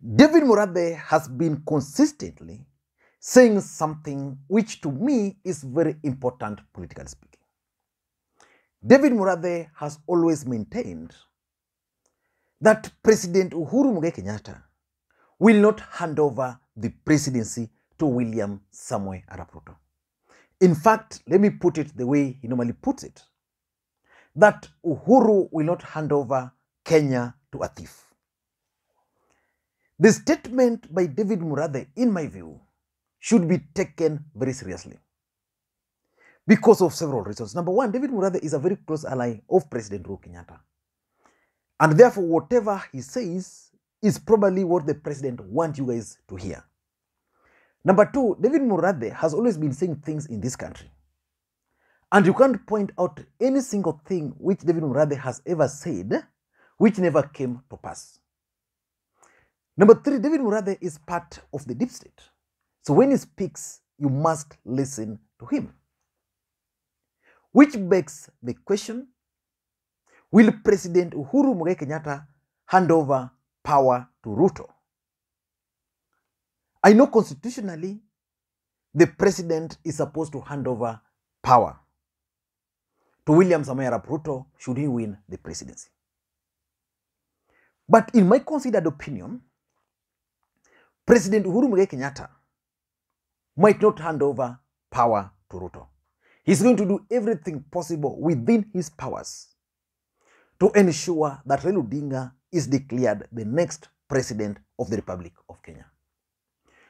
David Murathe has been consistently saying something which to me is very important politically speaking. David Murathe has always maintained that President Uhuru Kenyatta will not hand over the presidency to William Samoei Arap Ruto. In fact, let me put it the way he normally puts it, that Uhuru will not hand over Kenya to a thief. The statement by David Murathe, in my view, should be taken very seriously because of several reasons. Number one, David Murathe is a very close ally of President Uhuru Kenyatta. And therefore, whatever he says is probably what the president wants you guys to hear. Number two, David Murathe has always been saying things in this country. And you can't point out any single thing which David Murathe has ever said which never came to pass. Number three, David Murathe is part of the deep state. So when he speaks, you must listen to him. Which begs the question, will President Uhuru Kenyatta hand over power to Ruto? I know constitutionally, the president is supposed to hand over power to William Samoei Arap Ruto should he win the presidency. But in my considered opinion, President Uhuru Kenyatta might not hand over power to Ruto. He's going to do everything possible within his powers to ensure that Raila Odinga is declared the next president of the Republic of Kenya.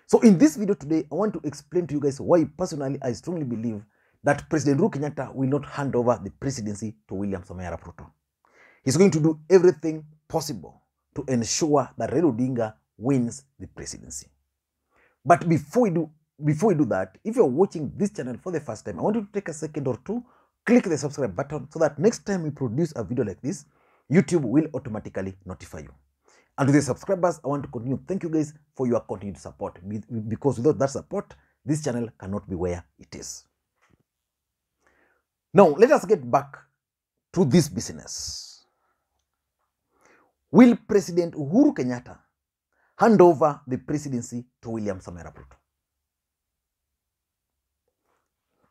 So in this video today, I want to explain to you guys why personally I strongly believe that President Uhuru Kenyatta will not hand over the presidency to William Samoei Arap Ruto. He's going to do everything possible to ensure that Raila Odinga wins the presidency. But before we do that, if you're watching this channel for the first time, I want you to take a second or two, click the subscribe button so that next time we produce a video like this, YouTube will automatically notify you. And to the subscribers, I want to continue. Thank you guys for your continued support, because without that support, this channel cannot be where it is. Now, let us get back to this business. Will President Uhuru Kenyatta hand over the presidency to William Samoei Arap Ruto?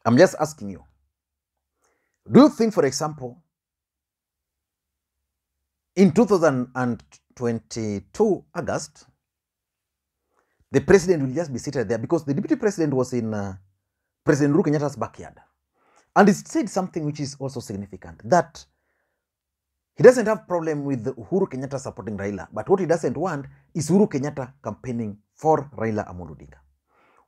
I'm just asking you. Do you think, for example, in 2022 August, the president will just be seated there because the deputy president was in President Uhuru Kenyatta's backyard. And he said something which is also significant, that he doesn't have problem with Uhuru Kenyatta supporting Raila, but what he doesn't want is Uhuru Kenyatta campaigning for Raila Odinga.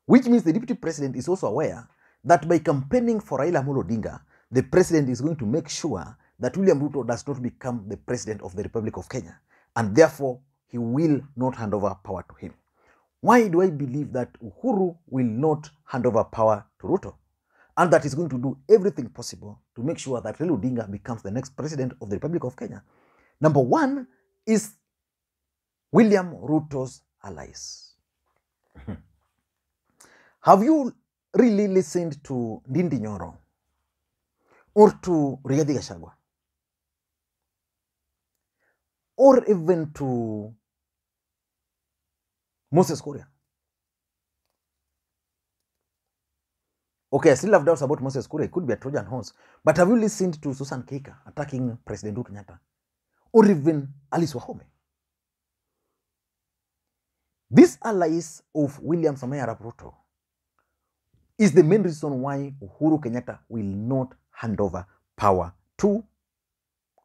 Which means the deputy president is also aware that by campaigning for Raila Odinga, the president is going to make sure that William Ruto does not become the president of the Republic of Kenya, and therefore he will not hand over power to him. Why do I believe that Uhuru will not hand over power to Ruto, and that he's going to do everything possible to make sure that Raila Odinga becomes the next president of the Republic of Kenya? Number one is William Ruto's allies. Have you really listened to Ndindi Nyoro or to Rigathi Gachagua or even to Moses Kuria? Okay, I still have doubts about Moses Kuria. It could be a Trojan horse. But have you listened to Susan Keika attacking President Uhuru Kenyatta or even Alice Wahome? These allies of William Samoei Arap Ruto is the main reason why Uhuru Kenyatta will not hand over power to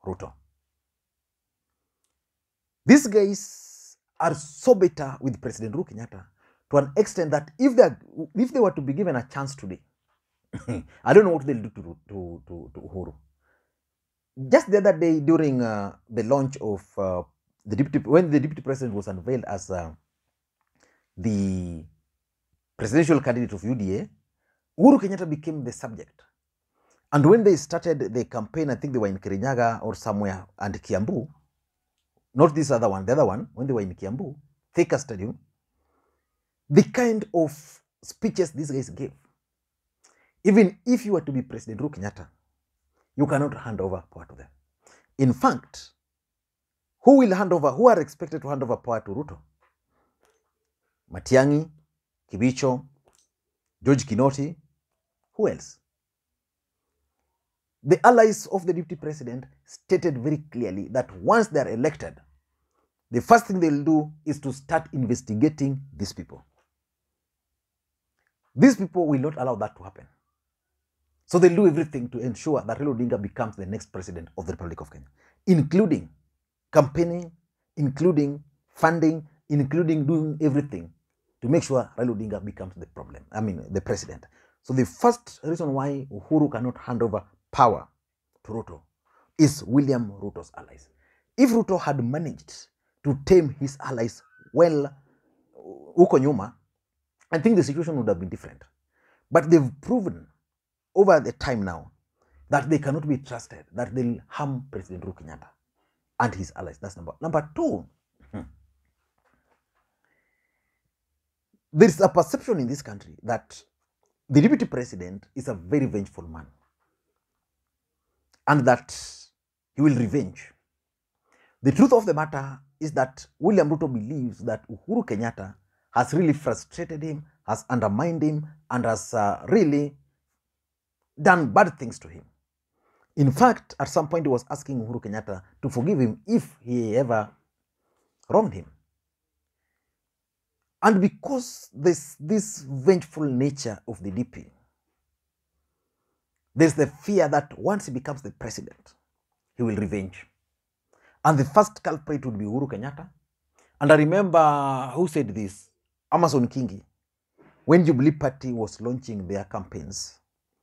Ruto. These guys are so bitter with President Uhuru Kenyatta to an extent that if they were to be given a chance today, I don't know what they'll do to Uhuru. Just the other day during the launch of when the deputy president was unveiled as the presidential candidate of UDA, Uhuru Kenyatta became the subject. And when they started the campaign, I think they were in Kirinyaga or somewhere, and Kiambu, not this other one, the other one, when they were in Kiambu, Thika Stadium, the kind of speeches these guys gave. Even if you were to be President Uhuru Kenyatta, you cannot hand over power to them. In fact, who are expected to hand over power to Ruto? Matiang'i, Kibicho, George Kinoti. Who else? The allies of the deputy president stated very clearly that once they are elected, the first thing they'll do is to start investigating these people. These people will not allow that to happen. So they'll do everything to ensure that Raila Odinga becomes the next president of the Republic of Kenya, including campaigning, including funding, including doing everything to make sure Raila Odinga becomes the president. So the first reason why Uhuru cannot hand over power to Ruto is William Ruto's allies. If Ruto had managed to tame his allies well, huko nyuma, I think the situation would have been different. But they've proven over the time now that they cannot be trusted, that they'll harm President Uhuru Kenyatta and his allies. That's number two. There is a perception in this country that the deputy president is a very vengeful man and that he will revenge. The truth of the matter is that William Ruto believes that Uhuru Kenyatta has really frustrated him, has undermined him, and has really done bad things to him. In fact, at some point he was asking Uhuru Kenyatta to forgive him if he ever wronged him. And because there's this vengeful nature of the DP, there's the fear that once he becomes the president, he will revenge. And the first culprit would be Uhuru Kenyatta. And I remember who said this, Amason Kingi, when Jubilee Party was launching their campaigns.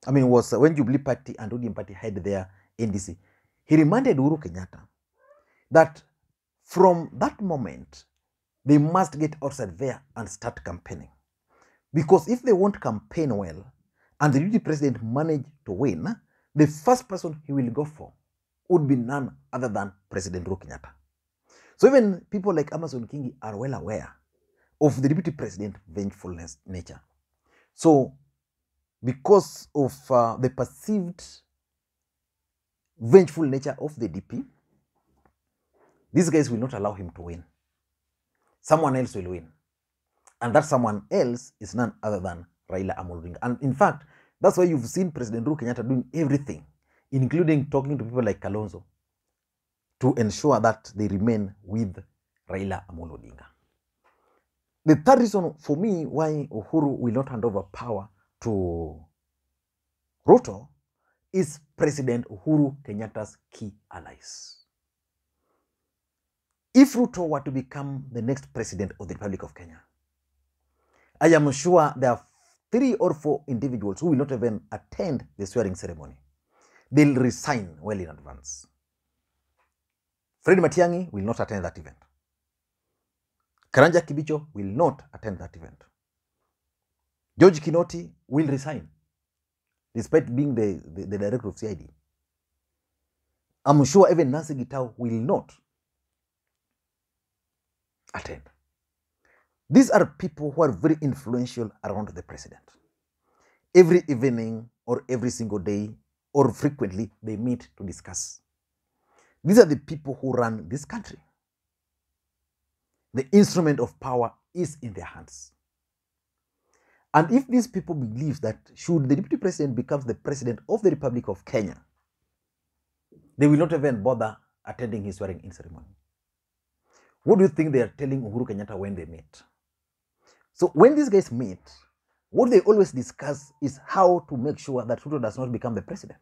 It was when Jubilee Party and ODM Party had their NDC. He reminded Uhuru Kenyatta that from that moment, they must get outside there and start campaigning. Because if they won't campaign well, and the deputy president manage to win, the first person he will go for would be none other than President Uhuru Kenyatta. So even people like Amason Kingi are well aware of the deputy president vengefulness nature. So because of the perceived vengeful nature of the DP, these guys will not allow him to win. Someone else will win. And that someone else is none other than Raila Odinga. And in fact, that's why you've seen President Uhuru Kenyatta doing everything, including talking to people like Kalonzo, to ensure that they remain with Raila Odinga. The third reason for me why Uhuru will not hand over power to Ruto is President Uhuru Kenyatta's key allies. If Ruto were to become the next president of the Republic of Kenya, I am sure there are 3 or 4 individuals who will not even attend the swearing ceremony. They'll resign well in advance. Fred Matiang'i will not attend that event. Karanja Kibicho will not attend that event. George Kinoti will resign, despite being the director of CID. I'm sure even Nancy Gitau will not attend. These are people who are very influential around the president. Every evening or every single day or frequently, they meet to discuss. These are the people who run this country. The instrument of power is in their hands. And if these people believe that should the deputy president becomes the president of the Republic of Kenya, they will not even bother attending his swearing-in ceremony. What do you think they are telling Uhuru Kenyatta when they meet? So when these guys meet, what they always discuss is how to make sure that Ruto does not become the president.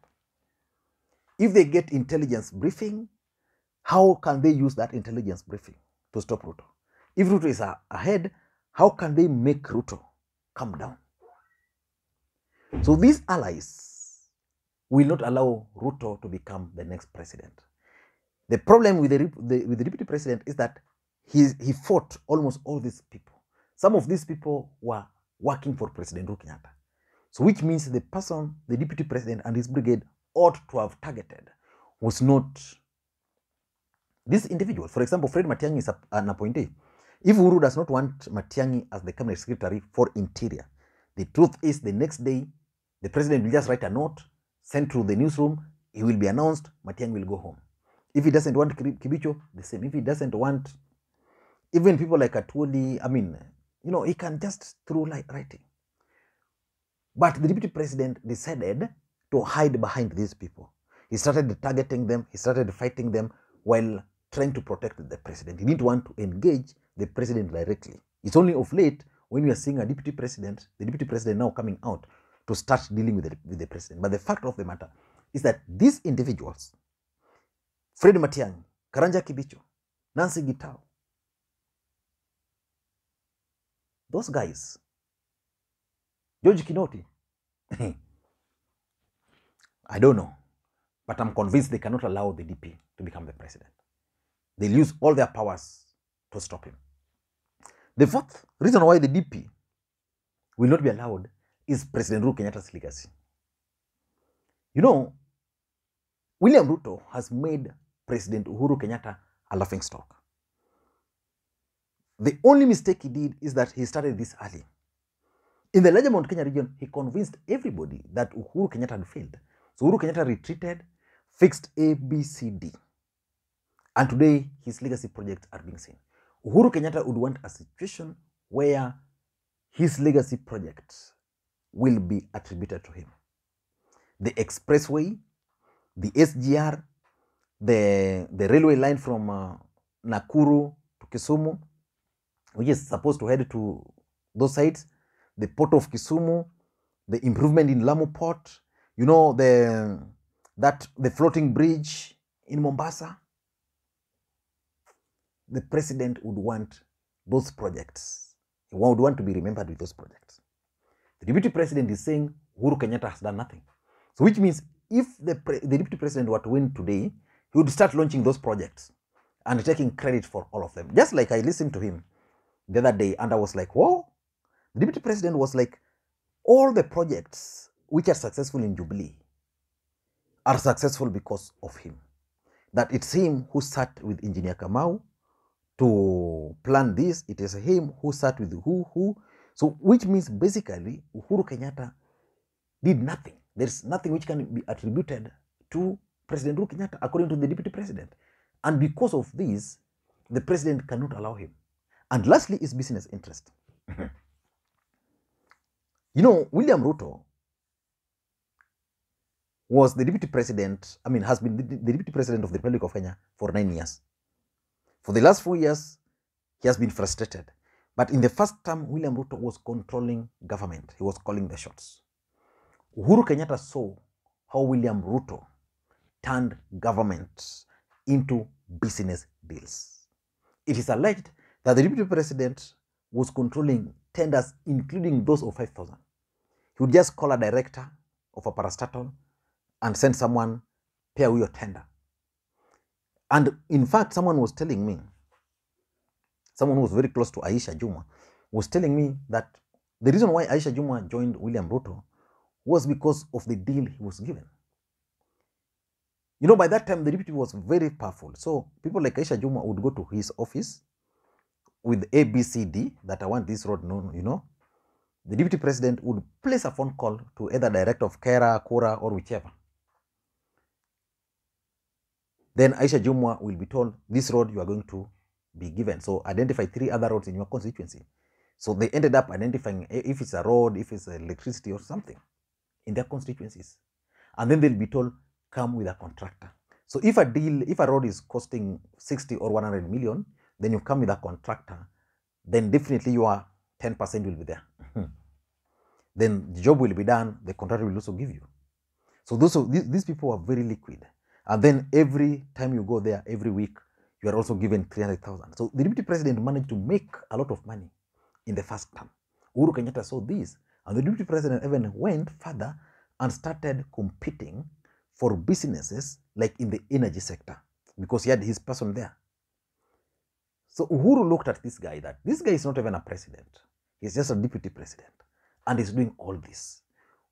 If they get intelligence briefing, how can they use that intelligence briefing to stop Ruto? If Ruto is ahead, how can they make Ruto come down? So these allies will not allow Ruto to become the next president. The problem with the deputy president is that he fought almost all these people. Some of these people were working for President Uhuru Kenyatta. So which means the person, the deputy president and his brigade ought to have targeted was not this individual. For example, Fred Matiang'i is an appointee. If Uhuru does not want Matiang'i as the cabinet secretary for interior, the truth is the next day, the president will just write a note, send to the newsroom, he will be announced, Matiang'i will go home. If he doesn't want Kibicho, the same. If he doesn't want even people like Atwoli, he can just through writing. But the deputy president decided to hide behind these people. He started targeting them. He started fighting them while trying to protect the president. He didn't want to engage the president directly. It's only of late when we are seeing the deputy president now coming out to start dealing with the president. But the fact of the matter is that these individuals, Fred Matiang'i, Karanja Kibicho, Nancy Gitau, those guys, George Kinoti, I don't know, but I'm convinced they cannot allow the DP to become the president. They'll use all their powers to stop him. The fourth reason why the DP will not be allowed is President Uhuru Kenyatta's legacy. William Ruto has made President Uhuru Kenyatta a laughingstock. The only mistake he did is that he started this early. In the larger Mount Kenya region, he convinced everybody that Uhuru Kenyatta had failed. So Uhuru Kenyatta retreated, fixed A, B, C, D. And today, his legacy projects are being seen. Uhuru Kenyatta would want a situation where his legacy projects will be attributed to him. The expressway, the SGR, the railway line from Nakuru to Kisumu, which is supposed to head to those sites, the port of Kisumu, the improvement in Lamu port, the floating bridge in Mombasa. The president would want those projects. He would want to be remembered with those projects. The deputy president is saying Uhuru Kenyatta has done nothing. So which means if the deputy president were to win today, he would start launching those projects and taking credit for all of them. Just like I listened to him the other day and I was like, whoa. The deputy president was like, all the projects which are successful in Jubilee are successful because of him. That it's him who sat with Engineer Kamau to plan this. It is him who sat with who. So which means basically Uhuru Kenyatta did nothing. There's nothing which can be attributed to President Uhuru Kenyatta according to the deputy president. And because of this, the president cannot allow him. And lastly is business interest. William Ruto was the deputy president, has been the deputy president of the Republic of Kenya for 9 years. For the last 4 years, he has been frustrated. But in the first term, William Ruto was controlling government. He was calling the shots. Uhuru Kenyatta saw how William Ruto turned government into business deals. It is alleged that the deputy president was controlling tenders, including those of 5,000. He would just call a director of a parastatal and send someone, pay your tender. And in fact, someone was telling me, someone who was very close to Aisha Juma, was telling me that the reason why Aisha Juma joined William Ruto was because of the deal he was given. By that time, the deputy was very powerful. So people like Aisha Juma would go to his office with A, B, C, D, that I want this road known, The deputy president would place a phone call to either director of Kera, Kora, or whichever. Then Aisha Juma will be told, this road you are going to be given. So identify 3 other roads in your constituency. So they ended up identifying if it's a road, if it's electricity or something in their constituencies. And then they'll be told, come with a contractor. So if a road is costing 60 or 100 million, then you come with a contractor, then definitely your 10% will be there. Then the job will be done, the contractor will also give you. So these people are very liquid. And then every time you go there, every week, you are also given 300,000. So the deputy president managed to make a lot of money in the first term. Uhuru Kenyatta saw this, and the deputy president even went further and started competing for businesses like in the energy sector because he had his person there. So Uhuru looked at this guy that this guy is not even a president. He's just a deputy president and he's doing all this.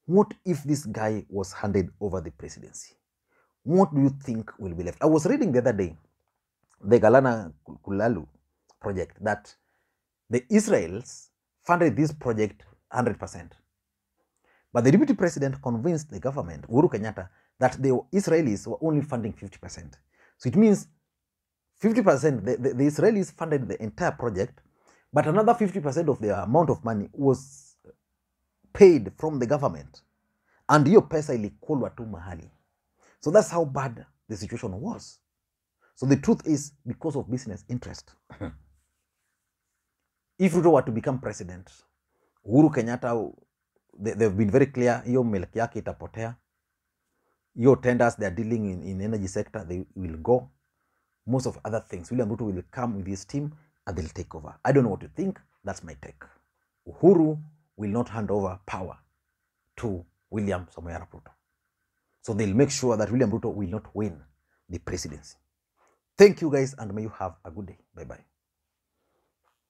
What if this guy was handed over the presidency? What do you think will be left? I was reading the other day, the Galana Kulalu project, that the Israelis funded this project 100%. But the deputy president convinced the government, Uhuru Kenyatta, that the Israelis were only funding 50%. So it means 50%, the Israelis funded the entire project, But another 50% of the amount of money was paid from the government. And hiyo pesa ilikulwa tu mahali. So that's how bad the situation was. So the truth is, because of business interest, if Ruto were to become president, Uhuru Kenyatta, they've been very clear, hiyo milk yake itapotea. Your tenders they are dealing in energy sector, they will go. Most of other things, William Ruto will come with his team and they'll take over. I don't know what you think. That's my take. Uhuru will not hand over power to William Samoei Arap Ruto. So they'll make sure that William Ruto will not win the presidency. Thank you guys, and may you have a good day. Bye-bye.